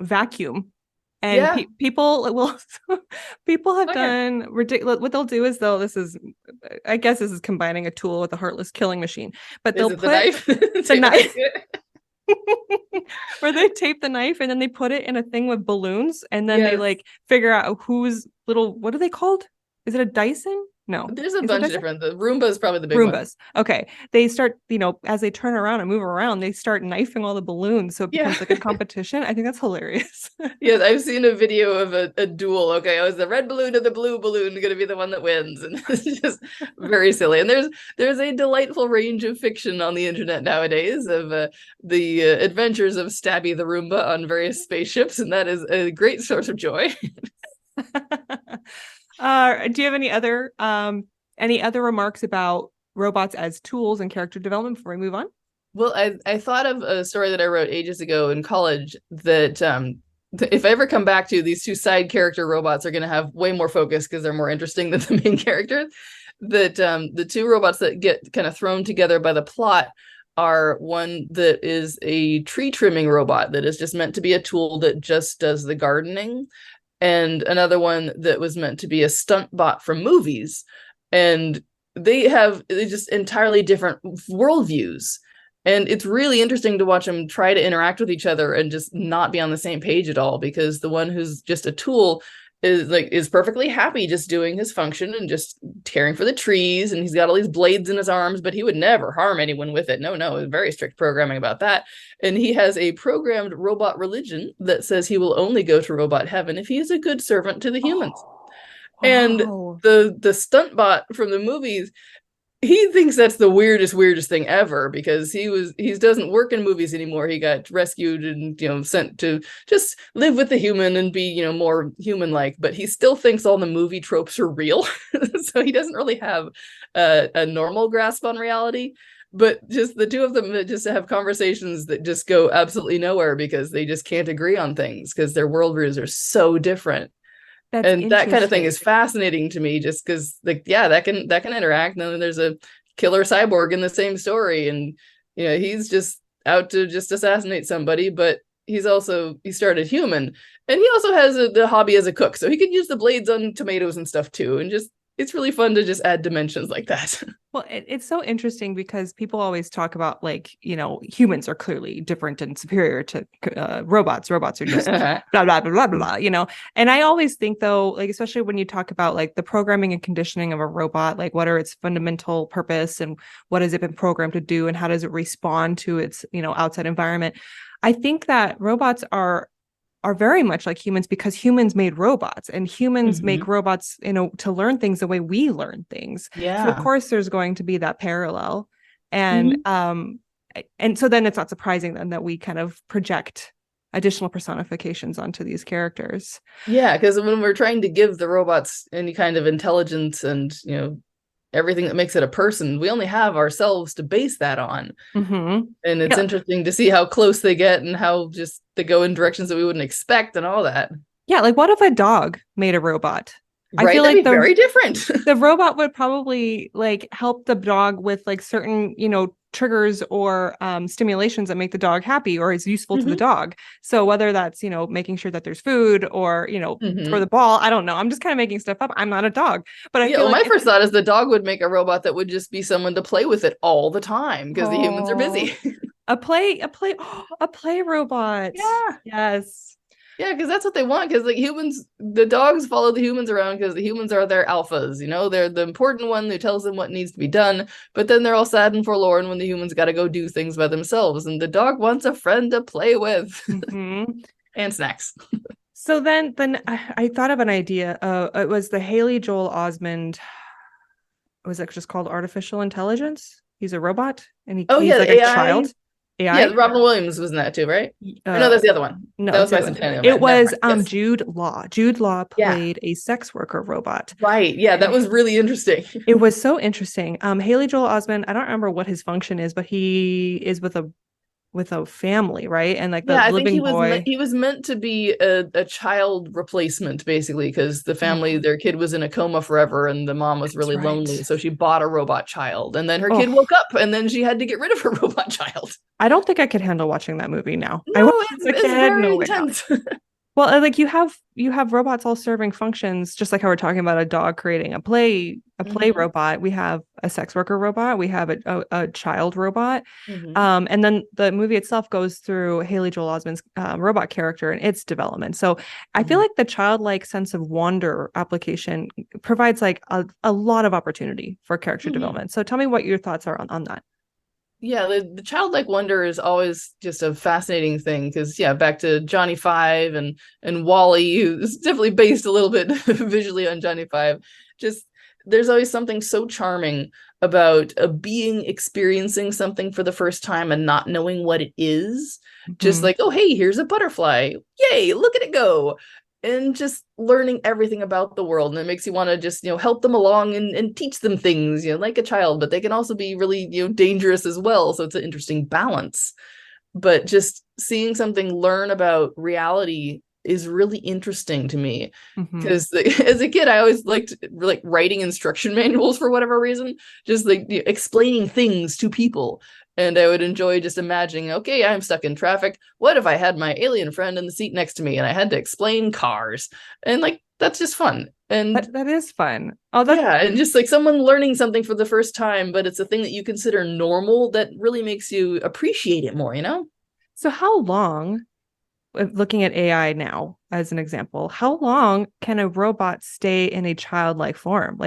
vacuum? And people have done ridiculous. What they'll do is I guess this is combining a tool with a heartless killing machine, but they'll put the knife where they tape the knife and then they put it in a thing with balloons, and then they like figure out who's what are they called? Is it a Dyson? No, there's a bunch of different. The Roomba is probably the big one. Okay, they start, as they turn around and move around, they start knifing all the balloons, so it becomes like a competition. I think that's hilarious. Yes, I've seen a video of a duel. Okay, is the red balloon or the blue balloon going to be the one that wins? And it's just very silly. And there's a delightful range of fiction on the internet nowadays of the adventures of Stabby the Roomba on various spaceships, and that is a great source of joy. Do you have any other remarks about robots as tools and character development before we move on? Well, I thought of a story that I wrote ages ago in college that if I ever come back to, these two side character robots are going to have way more focus because they're more interesting than the main characters. That the two robots that get kind of thrown together by the plot are one that is a tree trimming robot that is just meant to be a tool that just does the gardening, and another one that was meant to be a stunt bot from movies. And they just entirely different worldviews. And it's really interesting to watch them try to interact with each other and just not be on the same page at all, because the one who's just a tool is perfectly happy just doing his function and just caring for the trees, and he's got all these blades in his arms, but he would never harm anyone with it. No, very strict programming about that. And he has a programmed robot religion that says he will only go to robot heaven if he is a good servant to the humans. And the stunt bot from the movies, he thinks that's the weirdest thing ever, because he doesn't work in movies anymore. He got rescued and sent to just live with the human and be more human-like, but he still thinks all the movie tropes are real. So he doesn't really have a normal grasp on reality. But just the two of them just have conversations that just go absolutely nowhere because they just can't agree on things because their worldviews are so different. And that kind of thing is fascinating to me, just because that can interact. And then there's a killer cyborg in the same story, and he's just out to just assassinate somebody, but he started human, and he also has the hobby as a cook, so he could use the blades on tomatoes and stuff too, and just it's really fun to just add dimensions like that. Well, it's so interesting because people always talk about humans are clearly different and superior to robots. Robots are just blah, blah, blah, blah, blah, And I always think though, especially when you talk about the programming and conditioning of a robot, what are its fundamental purpose and what has it been programmed to do and how does it respond to its, outside environment? I think that robots are very much like humans because humans made robots and humans make robots, to learn things the way we learn things. Yeah. So of course there's going to be that parallel. And and so then it's not surprising then that we kind of project additional personifications onto these characters. Yeah, because when we're trying to give the robots any kind of intelligence and, everything that makes it a person, we only have ourselves to base that on. And it's interesting to see how close they get and how just they go in directions that we wouldn't expect and all that. Yeah, what if a dog made a robot? Right, I feel like very different. The robot would probably help the dog with certain, triggers or stimulations that make the dog happy or is useful to the dog. So whether that's, making sure that there's food or, throw the ball, I don't know. I'm just kind of making stuff up. I'm not a dog, but I feel my first thought is the dog would make a robot that would just be someone to play with it all the time because the humans are busy. A play robot. Yeah. Yes. Yeah, because that's what they want. Because the dogs follow the humans around because the humans are their alphas. They're the important one who tells them what needs to be done. But then they're all sad and forlorn when the humans got to go do things by themselves. And the dog wants a friend to play with and snacks. So then I thought of an idea. It was the Haley Joel Osment. Was it just called Artificial Intelligence? He's a robot and he's like a child. AI? Yeah, Robin Williams was in that too, right? No, that's the other one. No, that was Bicentennial. It was yes. Jude Law. Jude Law played a sex worker robot. Right. Yeah, that was really interesting. It was so interesting. Haley Joel Osment, I don't remember what his function is, but he is with a family, right? And the living boy. He was meant to be a child replacement, basically, because the family, their kid was in a coma forever, and the mom was really lonely, so she bought a robot child, and then her kid woke up, and then she had to get rid of her robot child. I don't think I could handle watching that movie now. No, it's very intense. Well, you have robots all serving functions, just like how we're talking about a dog creating a play robot. We have a sex worker robot. We have a child robot. And then the movie itself goes through Haley Joel Osment's robot character and its development. So I feel like the childlike sense of wonder application provides a lot of opportunity for character development. So tell me what your thoughts are on that. Yeah, the childlike wonder is always just a fascinating thing because, back to Johnny Five and Wall-E, who's definitely based a little bit visually on Johnny Five. Just there's always something so charming about a being experiencing something for the first time and not knowing what it is. Just oh, hey, here's a butterfly. Yay, look at it go. And just learning everything about the world. And it makes you want to just, help them along and teach them things, like a child, but they can also be really, dangerous as well. So it's an interesting balance. But just seeing something learn about reality is really interesting to me because as a kid, I always liked writing instruction manuals for whatever reason, just explaining things to people. And I would enjoy just imagining, okay, I'm stuck in traffic. What if I had my alien friend in the seat next to me and I had to explain cars? And that's just fun. And that is fun. And just someone learning something for the first time, but it's a thing that you consider normal that really makes you appreciate it more, So how long, looking at AI now as an example, how long can a robot stay in a childlike form?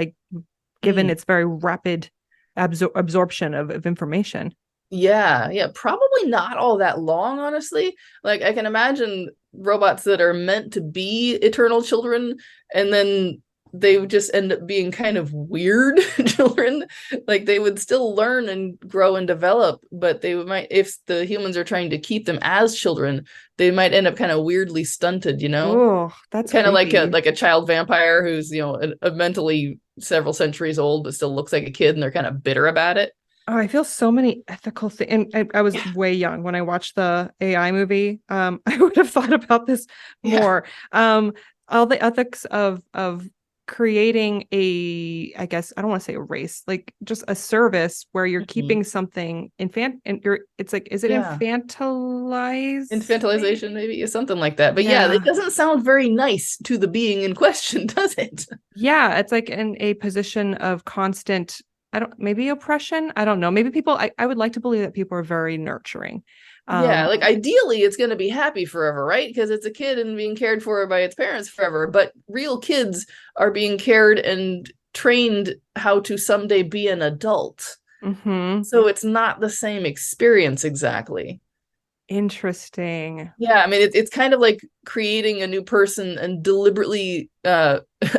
Given its very rapid absorption of information. Yeah, probably not all that long, honestly. I can imagine robots that are meant to be eternal children, and then they would just end up being kind of weird children. They would still learn and grow and develop, but they might, if the humans are trying to keep them as children, they might end up kind of weirdly stunted, Oh, that's kind of like a child vampire who's, mentally several centuries old, but still looks like a kid, and they're kind of bitter about it. Oh, I feel so many ethical things. And I was way young when I watched the AI movie. I would have thought about this more. All the ethics of creating I guess, I don't want to say a race, like just a service where you're keeping something it's like, is it infantilized? Infantilization, maybe, something like that. But yeah, it doesn't sound very nice to the being in question, does it? Yeah, it's like in a position of constant, maybe oppression. I don't know. Maybe people, I would like to believe that people are very nurturing. Yeah, like ideally it's going to be happy forever, right? Because it's a kid and being cared for by its parents forever. But real kids are being cared and trained how to someday be an adult. So it's not the same experience exactly. Interesting. Yeah, I mean, it's kind of like creating a new person and deliberately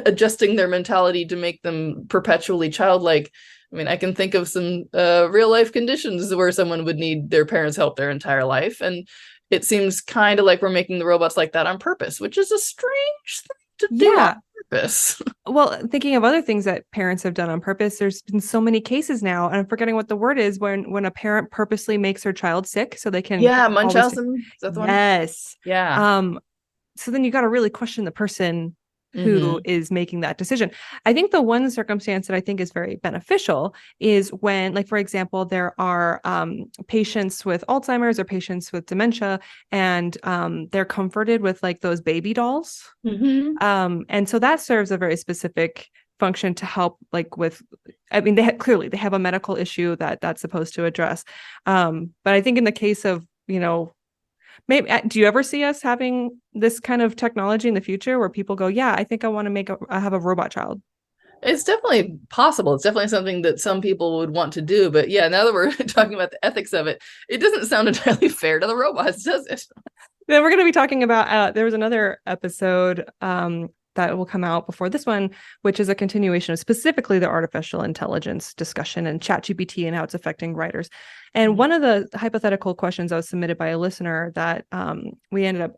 adjusting their mentality to make them perpetually childlike. I mean, I can think of some real life conditions where someone would need their parents' help their entire life. And it seems kind of like we're making the robots like that on purpose, which is a strange thing to do on purpose. Well, thinking of other things that parents have done on purpose, there's been so many cases now, and I'm forgetting what the word is, when a parent purposely makes their child sick so they can Munchausen. Is that the one? Yes. Yeah. So then you got to really question the person who is making that decision. I think the one circumstance that I think is very beneficial is when, like, for example, there are patients with Alzheimer's or patients with dementia, and they're comforted with like those baby dolls. And so that serves a very specific function to help, like, with, I mean, they have a medical issue that's supposed to address. But I think in the case of, maybe, do you ever see us having this kind of technology in the future where people go, yeah, I think I want to have a robot child? It's definitely possible. It's definitely something that some people would want to do. But yeah, now that we're talking about the ethics of it, it doesn't sound entirely fair to the robots, does it? Then we're going to be talking about, there was another episode that will come out before this one, which is a continuation of specifically the artificial intelligence discussion and ChatGPT and how it's affecting writers. And one of the hypothetical questions that was submitted by a listener that we ended up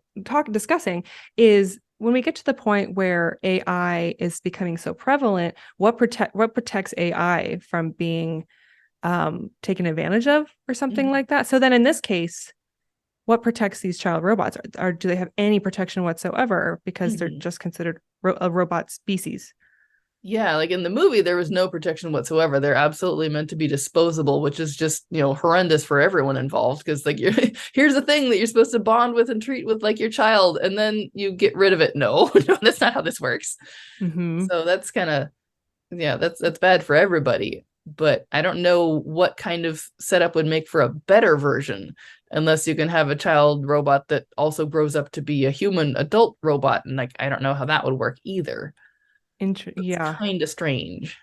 discussing is, when we get to the point where AI is becoming so prevalent, what protects AI from being taken advantage of or something like that? So then in this case, what protects these child robots? Or do they have any protection whatsoever because they're just considered a robot species? Yeah, like in the movie, there was no protection whatsoever. They're absolutely meant to be disposable, which is just, horrendous for everyone involved. Because like, here's a thing that you're supposed to bond with and treat with like your child, and then you get rid of it. No, that's not how this works. So that's kind of, that's bad for everybody. But I don't know what kind of setup would make for a better version, unless you can have a child robot that also grows up to be a human adult robot. And like, I don't know how that would work either. Yeah. Kind of strange.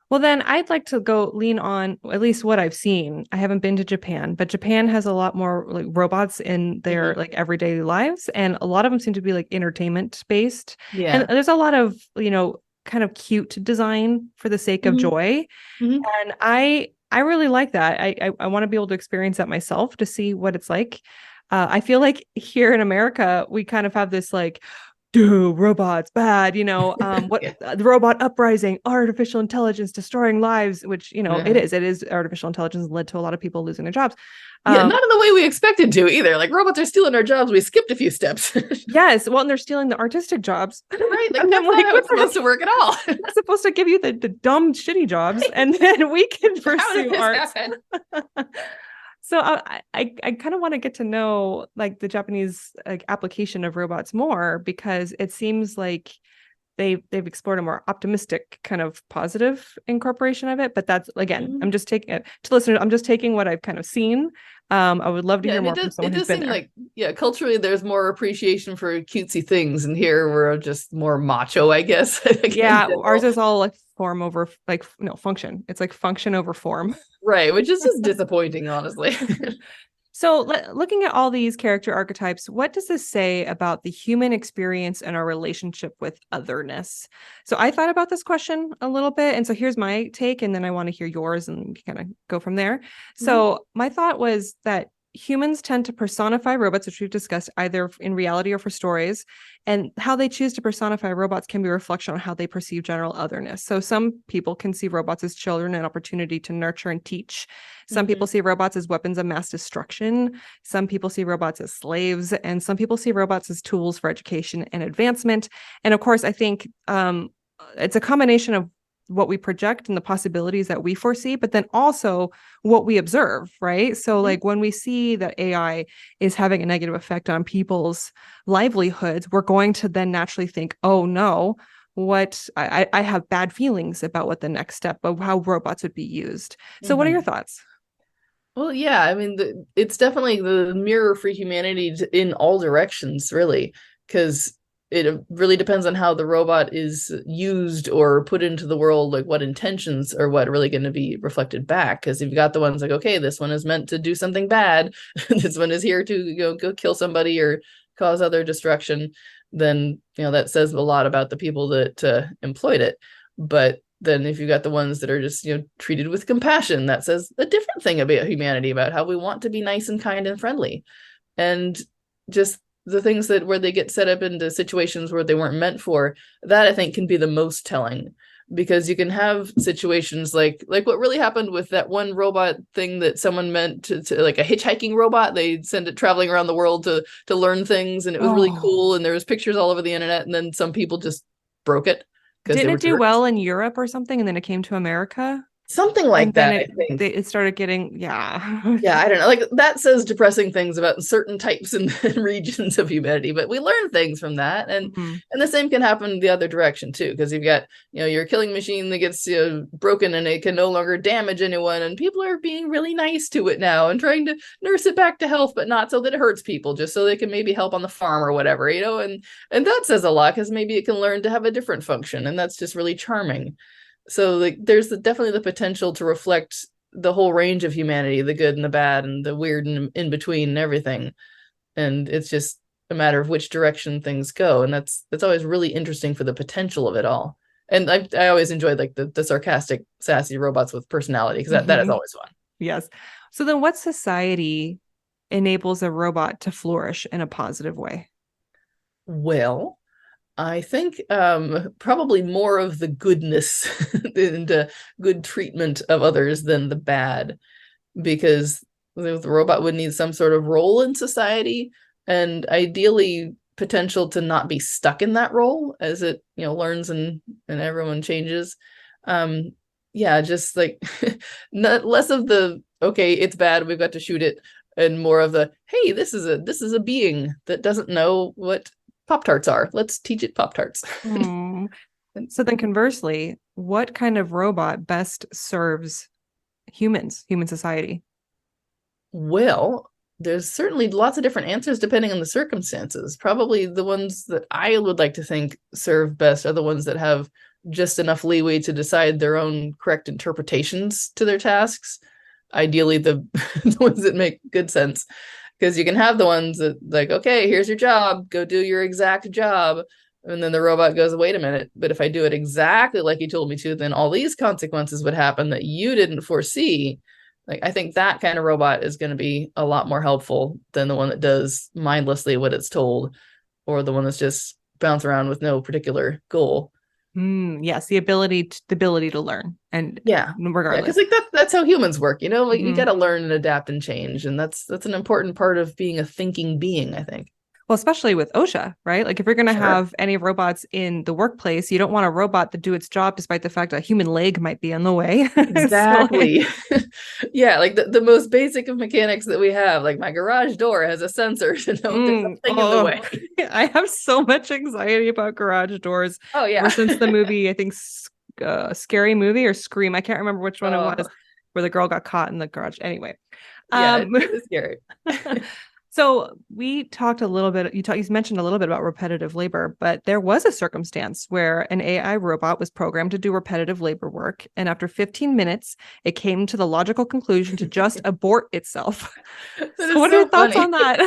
Well, then I'd like to go lean on at least what I've seen. I haven't been to Japan, but Japan has a lot more like robots in their like everyday lives. And a lot of them seem to be like entertainment based. Yeah. And there's a lot of, kind of cute design for the sake of joy. And I really like that. I want to be able to experience that myself to see what it's like. I feel like here in America, we kind of have this like, dude, robots bad, the robot uprising, artificial intelligence destroying lives, which, it is artificial intelligence led to a lot of people losing their jobs. Not in the way we expected to either. Like, robots are stealing our jobs. We skipped a few steps. Yes. Well, and they're stealing the artistic jobs. Right. Like, that's not how it's supposed to work at all. It's supposed to give you the dumb, shitty jobs, and then we can pursue art. So I kind of want to get to know like the Japanese like application of robots more, because it seems like they've explored a more optimistic kind of positive incorporation of it. But that's, again, I'm just taking it to listeners. I'm just taking what I've kind of seen. I would love to hear more from someone who's been there. Like, culturally, there's more appreciation for cutesy things, and here we're just more macho, I guess. Yeah, ours is all like form over function. It's like function over form. Right, which is just disappointing, honestly. So looking at all these character archetypes, what does this say about the human experience and our relationship with otherness? So I thought about this question a little bit. And so here's my take, and then I want to hear yours and kind of go from there. So my thought was that humans tend to personify robots, which we've discussed, either in reality or for stories, and how they choose to personify robots can be a reflection on how they perceive general otherness. So some people can see robots as children, an opportunity to nurture and teach. Some people see robots as weapons of mass destruction. Some people see robots as slaves, and some people see robots as tools for education and advancement. And of course, I think it's a combination of what we project and the possibilities that we foresee, but then also what we observe, right? So like when we see that AI is having a negative effect on people's livelihoods, we're going to then naturally think, oh no, I have bad feelings about what the next step of how robots would be used. So what are your thoughts? Well, yeah, I mean, it's definitely the mirror for humanity in all directions, really, because it really depends on how the robot is used or put into the world, like what intentions are what really going to be reflected back. Because you've got the ones like, okay, this one is meant to do something bad, this one is here to go kill somebody or cause other destruction, then that says a lot about the people that employed it. But then if you've got the ones that are just treated with compassion, that says a different thing about humanity, about how we want to be nice and kind and friendly. And just the things that where they get set up into situations where they weren't meant for, that I think can be the most telling, because you can have situations like what really happened with that one robot thing that someone meant to like a hitchhiking robot. They send it traveling around the world to learn things, and it was really cool, and there was pictures all over the internet, and then some people just broke it. Didn't it do well in Europe or something, and then it came to America? Something like that, I think. It started getting, yeah, I don't know. Like that says depressing things about certain types and regions of humanity, but we learn things from that, and the same can happen the other direction too, because you've got your killing machine that gets broken and it can no longer damage anyone, and people are being really nice to it now and trying to nurse it back to health, but not so that it hurts people, just so they can maybe help on the farm or whatever, and that says a lot, because maybe it can learn to have a different function, and that's just really charming. So like there's definitely the potential to reflect the whole range of humanity, the good and the bad and the weird and in between and everything. And it's just a matter of which direction things go. And that's always really interesting for the potential of it all. And I always enjoyed like the sarcastic, sassy robots with personality, because that is always fun. Yes. So then what society enables a robot to flourish in a positive way? Well, I think probably more of the goodness and good treatment of others than the bad, because the robot would need some sort of role in society, and ideally potential to not be stuck in that role as it learns and everyone changes. Just like less of the okay, it's bad, we've got to shoot it, and more of the hey, this is a being that doesn't know what Pop-Tarts are. Let's teach it Pop-Tarts. So then conversely, what kind of robot best serves human society? Well, there's certainly lots of different answers depending on the circumstances. Probably the ones that I would like to think serve best are the ones that have just enough leeway to decide their own correct interpretations to their tasks. Ideally, the ones that make good sense. Because you can have the ones that like, okay, here's your job, go do your exact job. And then the robot goes, wait a minute, but if I do it exactly like you told me to, then all these consequences would happen that you didn't foresee. Like, I think that kind of robot is going to be a lot more helpful than the one that does mindlessly what it's told, or the one that's just bounce around with no particular goal. Yes, the ability to learn, and regardless, because like that's how humans work, like you got to learn and adapt and change, and that's an important part of being a thinking being, I think. Well, especially with OSHA, right? Like if you're going to have any robots in the workplace, you don't want a robot to do its job despite the fact that a human leg might be in the way. Exactly. Yeah, like the most basic of mechanics that we have, like my garage door has a sensor to know if there's something in the way. I have so much anxiety about garage doors. Oh, yeah. Ever since the movie, I think Scary Movie or Scream, I can't remember which one it was, where the girl got caught in the garage. Anyway. Yeah, it's scary. So we talked a little bit, you mentioned a little bit about repetitive labor, but there was a circumstance where an AI robot was programmed to do repetitive labor work. And after 15 minutes, it came to the logical conclusion to just abort itself. So what are your thoughts on that?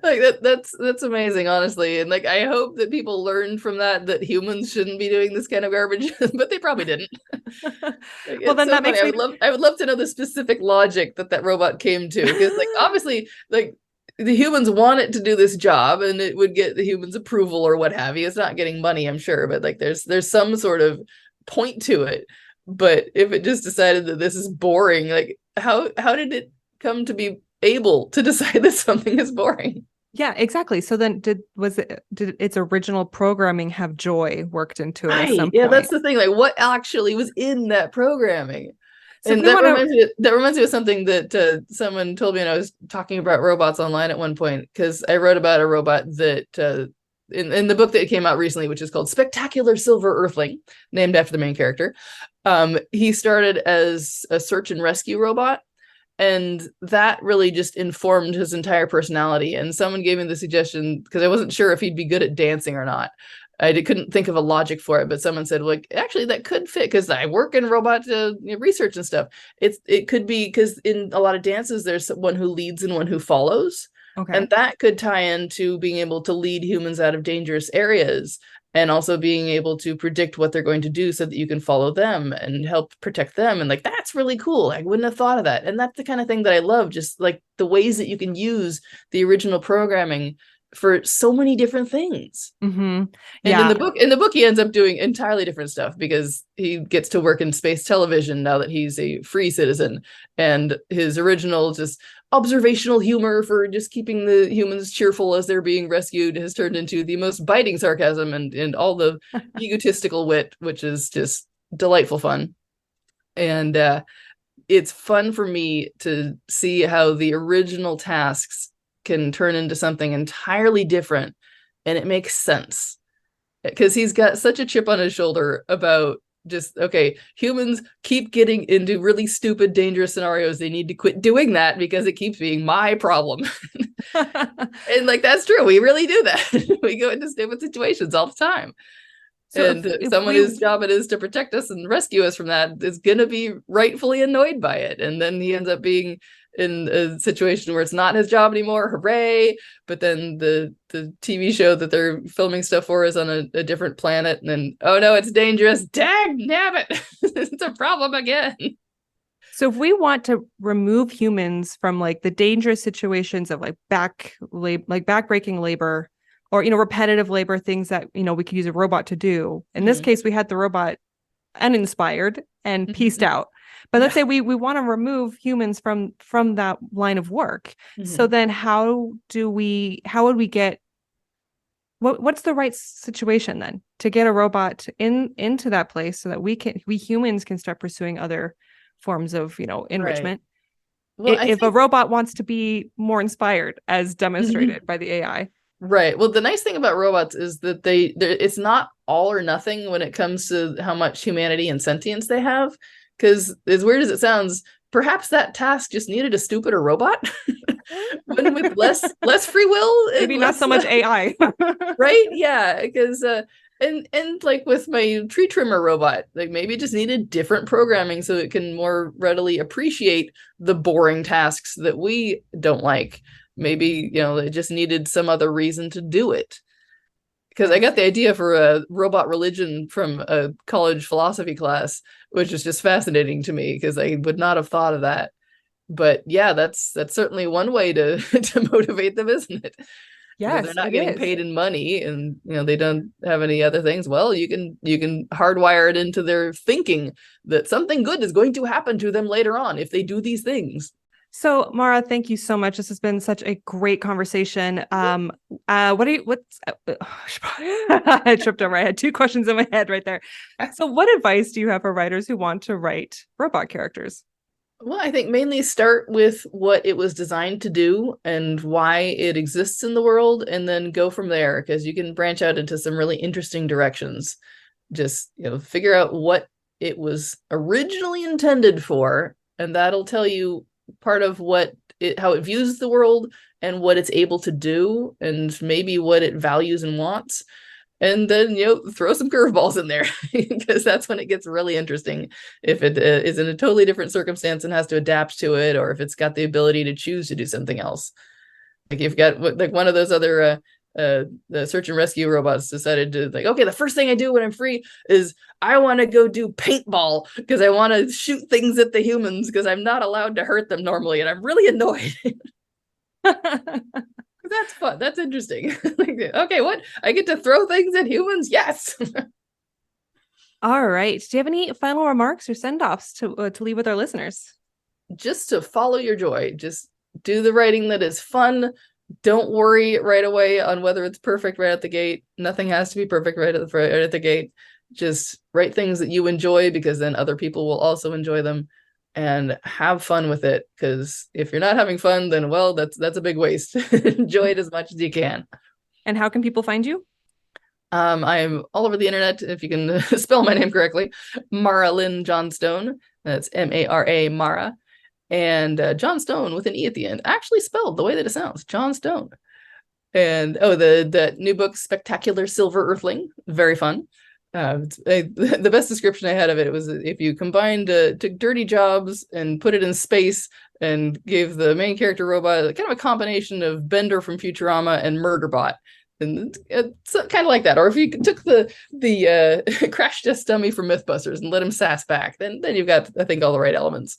Like that's amazing, honestly. And like, I hope that people learned from that humans shouldn't be doing this kind of garbage, but they probably didn't. Well, then that makes me... I would love to know the specific logic that robot came to, because like, obviously, like, the humans want it to do this job and it would get the humans' approval or what have you. It's not getting money, I'm sure, but like there's some sort of point to it. But if it just decided that this is boring, like how did it come to be able to decide that something is boring? Yeah, exactly. So then did its original programming have joy worked into it at Right. some Yeah, point? that's the thing. Like, what actually was in that programming? So if And we want to, that reminds me of something that someone told me when I was talking about robots online at one point, because I wrote about a robot that in the book that came out recently, which is called Spectacular Silver Earthling, named after the main character. He started as a search and rescue robot, and that really just informed his entire personality. And someone gave me the suggestion, because I wasn't sure if he'd be good at dancing or not. Couldn't think of a logic for it, but someone said, like, actually, that could fit, because I work in robot research and stuff. It could be because in a lot of dances, there's one who leads and one who follows. okay. And that could tie into being able to lead humans out of dangerous areas, and also being able to predict what they're going to do so that you can follow them and help protect them. And like, that's really cool. I wouldn't have thought of that. And that's the kind of thing that I love, just like the ways that you can use the original programming for so many different things. Mm-hmm. And in the book, he ends up doing entirely different stuff, because he gets to work in space television now that he's a free citizen. And his original just observational humor for just keeping the humans cheerful as they're being rescued has turned into the most biting sarcasm and all the egotistical wit, which is just delightful fun. And it's fun for me to see how the original tasks can turn into something entirely different, and it makes sense, because he's got such a chip on his shoulder about just, okay, humans keep getting into really stupid, dangerous scenarios. They need to quit doing that because it keeps being my problem. And like, that's true. We really do that. We go into stupid situations all the time. So and if someone whose job it is to protect us and rescue us from that is going to be rightfully annoyed by it. And then he ends up being in a situation where it's not his job anymore. Hooray. But then the TV show that they're filming stuff for is on a different planet. And then, oh no, it's dangerous. Dag nabbit. It's a problem again. So if we want to remove humans from like the dangerous situations of like backbreaking labor, or, repetitive labor, things that, we could use a robot to do. In this case, we had the robot uninspired and pieced out. But let's say we want to remove humans from that line of work. So then what's the right situation then to get a robot into that place so that we humans can start pursuing other forms of, enrichment? Right. Well, if a robot wants to be more inspired, as demonstrated by the AI. Right. Well, the nice thing about robots is that it's not all or nothing when it comes to how much humanity and sentience they have. Because as weird as it sounds, perhaps that task just needed a stupider robot, one with less free will. Maybe not so much AI. Right? Yeah. Because and like with my tree trimmer robot, like maybe it just needed different programming so it can more readily appreciate the boring tasks that we don't like. Maybe, it just needed some other reason to do it. Because I got the idea for a robot religion from a college philosophy class, which is just fascinating to me, because I would not have thought of that. But yeah, that's certainly one way to motivate them, isn't it? Yes, they're not getting paid in money, and they don't have any other things. Well, you can hardwire it into their thinking that something good is going to happen to them later on if they do these things. So, Mara, thank you so much. This has been such a great conversation. I tripped over. I had two questions in my head right there. So what advice do you have for writers who want to write robot characters? Well, I think mainly start with what it was designed to do and why it exists in the world, and then go from there, because you can branch out into some really interesting directions. Just, figure out what it was originally intended for, and that'll tell you part of how it views the world and what it's able to do, and maybe what it values and wants. And then, throw some curveballs in there, because that's when it gets really interesting. If it is in a totally different circumstance and has to adapt to it, or if it's got the ability to choose to do something else. Like you've got like one of those other the search and rescue robots decided to, like, okay, the first thing I do when I'm free is I want to go do paintball, because I want to shoot things at the humans, because I'm not allowed to hurt them normally, and I'm really annoyed. That's fun. That's interesting. Okay, what? I get to throw things at humans? Yes. All right. Do you have any final remarks or send-offs to leave with our listeners? Just to follow your joy. Just do the writing that is fun, Don't worry right away on whether it's perfect right at the gate. Nothing has to be perfect right at the gate. Just write things that you enjoy, because then other people will also enjoy them, and have fun with it. Because if you're not having fun, then, well, that's a big waste. Enjoy it as much as you can. And how can people find you? I'm all over the internet, if you can spell my name correctly. Mara Lynn Johnstone. That's Mara, Mara. And Johnstone with an E at the end, actually spelled the way that it sounds, Johnstone. And the new book, Spectacular Silver Earthling, very fun. The best description I had of it was, if you combined took dirty jobs and put it in space and gave the main character robot kind of a combination of Bender from Futurama and Murderbot. And it's kind of like that. Or if you took the crash test dummy from Mythbusters and let him sass back, then you've got, I think, all the right elements.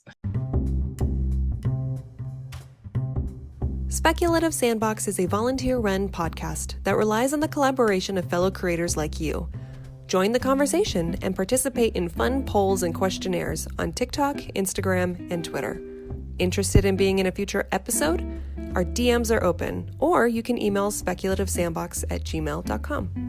Speculative Sandbox is a volunteer-run podcast that relies on the collaboration of fellow creators like you. Join the conversation and participate in fun polls and questionnaires on TikTok, Instagram, and Twitter. Interested in being in a future episode? Our DMs are open, or you can email speculativesandbox@gmail.com.